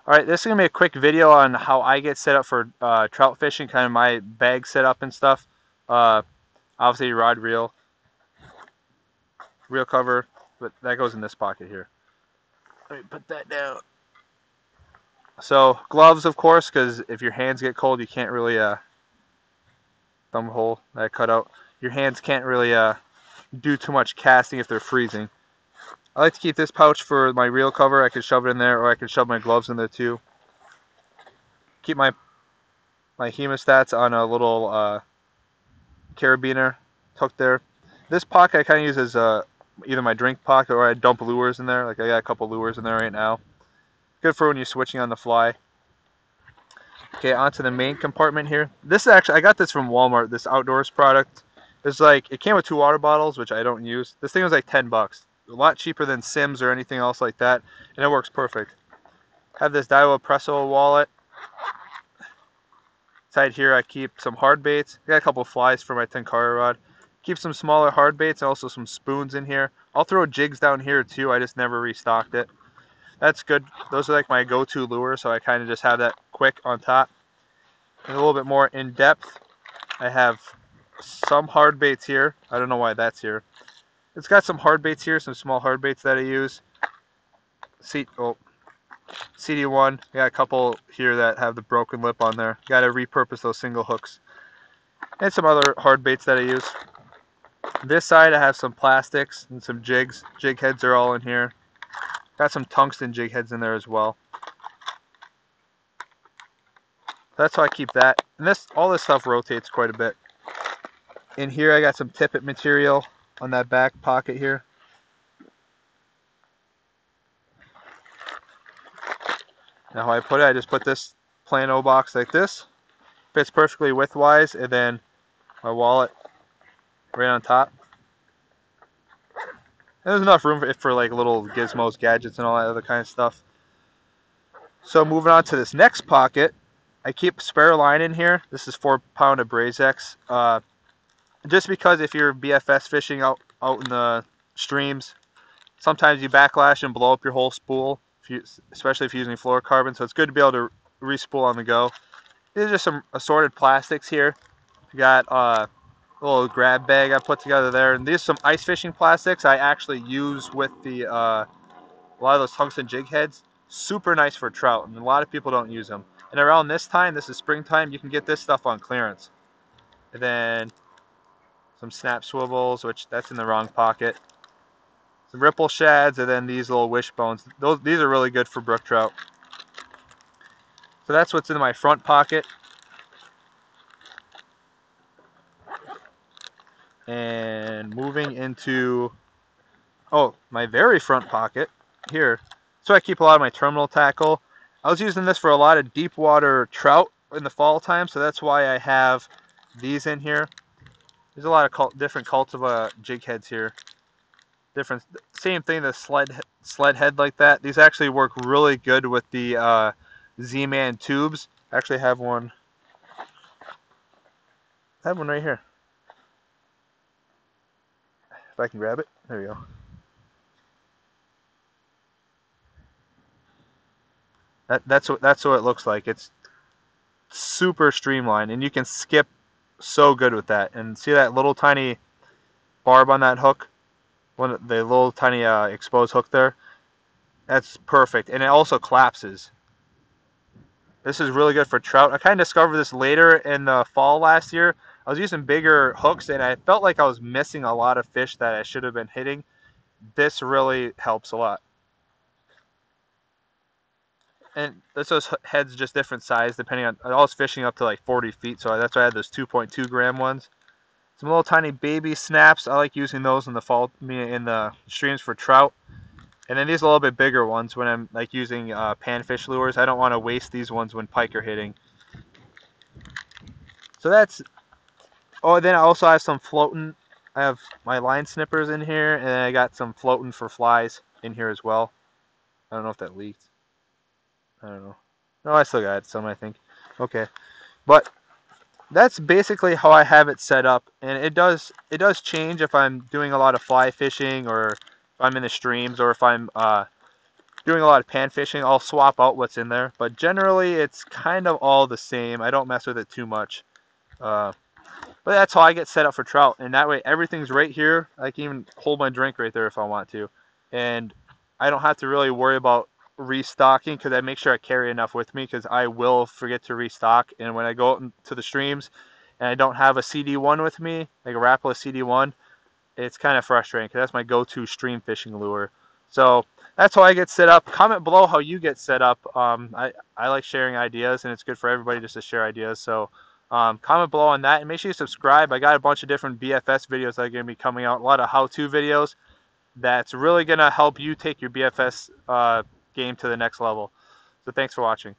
Alright, this is going to be a quick video on how I get set up for trout fishing, kind of my bag setup and stuff. Obviously rod, reel cover, but that goes in this pocket here. Let me put that down. So gloves, of course, because if your hands get cold, you can't really thumb hole that cut out. Your hands can't really do too much casting if they're freezing. I like to keep this pouch for my reel cover. I can shove it in there, or I can shove my gloves in there too. Keep my hemostats on a little carabiner tucked there. This pocket I kind of use as either my drink pocket or I dump lures in there. Like I got a couple lures in there right now. Good for when you're switching on the fly. Okay, onto the main compartment here. This is actually, I got this from Walmart, this outdoors product. It's like, it came with 2 water bottles, which I don't use. This thing was like 10 bucks. A lot cheaper than Sims or anything else like that, and it works perfect. Have this Daiwa Presso wallet. Inside here I keep some hard baits. I got a couple flies for my tenkara rod. Keep some smaller hard baits and also some spoons in here. I'll throw jigs down here too, I just never restocked it. That's good. Those are like my go-to lures, so I kind of just have that quick on top. And a little bit more in depth, I have some hard baits here. I don't know why that's here. It's got some hard baits here, some small hard baits that I use. CD1, got a couple here that have the broken lip on there. Got to repurpose those single hooks. And some other hard baits that I use. This side I have some plastics and some jigs. Jig heads are all in here. Got some tungsten jig heads in there as well. That's how I keep that. And all this stuff rotates quite a bit. In here I got some tippet material on that back pocket here. Now how I put it, I just put this Plano box like this. Fits perfectly widthwise, and then my wallet right on top. And there's enough room for like little gizmos, gadgets, and all that other kind of stuff. So moving on to this next pocket, I keep spare line in here. This is 4-pound of Brazex. Just because if you're BFS fishing out in the streams, sometimes you backlash and blow up your whole spool, especially if you're using fluorocarbon. So it's good to be able to re-spool on the go. These are just some assorted plastics here. You got a little grab bag I put together there, and these are some ice fishing plastics I actually use with the a lot of those tungsten jig heads. Super nice for trout, and a lot of people don't use them. And around this time, this is springtime, you can get this stuff on clearance. And then some snap swivels, which that's in the wrong pocket. Some ripple shads, and then these little wishbones. These are really good for brook trout. So that's what's in my front pocket. And moving into my very front pocket here. So I keep a lot of my terminal tackle. I was using this for a lot of deep water trout in the fall time, so that's why I have these in here. There's a lot of different cultivar jig heads here. Same thing, the sled head like that. These actually work really good with the Z-Man tubes. I actually have one. I have one right here. If I can grab it, there we go. That's what it looks like. It's super streamlined, and you can skip so good with that. And see that little tiny barb on that hook, the little tiny exposed hook there. That's perfect, and it also collapses. This is really good for trout. I kind of discovered this later in the fall last year. I was using bigger hooks, and I felt like I was missing a lot of fish that I should have been hitting. This really helps a lot. And those heads just different size depending on. I was fishing up to like 40 feet, so that's why I had those 2.2 gram ones. Some little tiny baby snaps. I like using those in the fall in the streams for trout. And then these a little bit bigger ones when I'm like using panfish lures. I don't want to waste these ones when pike are hitting. So that's. Oh, then I also have some floating. I have my line snippers in here, and I got some floating for flies in here as well. I don't know if that leaked. I don't know. No, I still got some, I think. Okay, but that's basically how I have it set up, and it does change if I'm doing a lot of fly fishing, or if I'm in the streams, or if I'm doing a lot of pan fishing, I'll swap out what's in there. But generally, it's kind of all the same. I don't mess with it too much. But that's how I get set up for trout. And that way, everything's right here. I can even hold my drink right there if I want to. And I don't have to really worry about restocking because I make sure I carry enough with me because I will forget to restock. And when I go out to the streams and I don't have a CD1 with me, like a Rapala CD1, it's kind of frustrating because that's my go-to stream fishing lure. So that's how I get set up. Comment below how you get set up. I like sharing ideas, and it's good for everybody just to share ideas. So comment below on that, and make sure you subscribe. I got a bunch of different BFS videos that are going to be coming out. A lot of how-to videos that's really going to help you take your BFS game to the next level. So thanks for watching.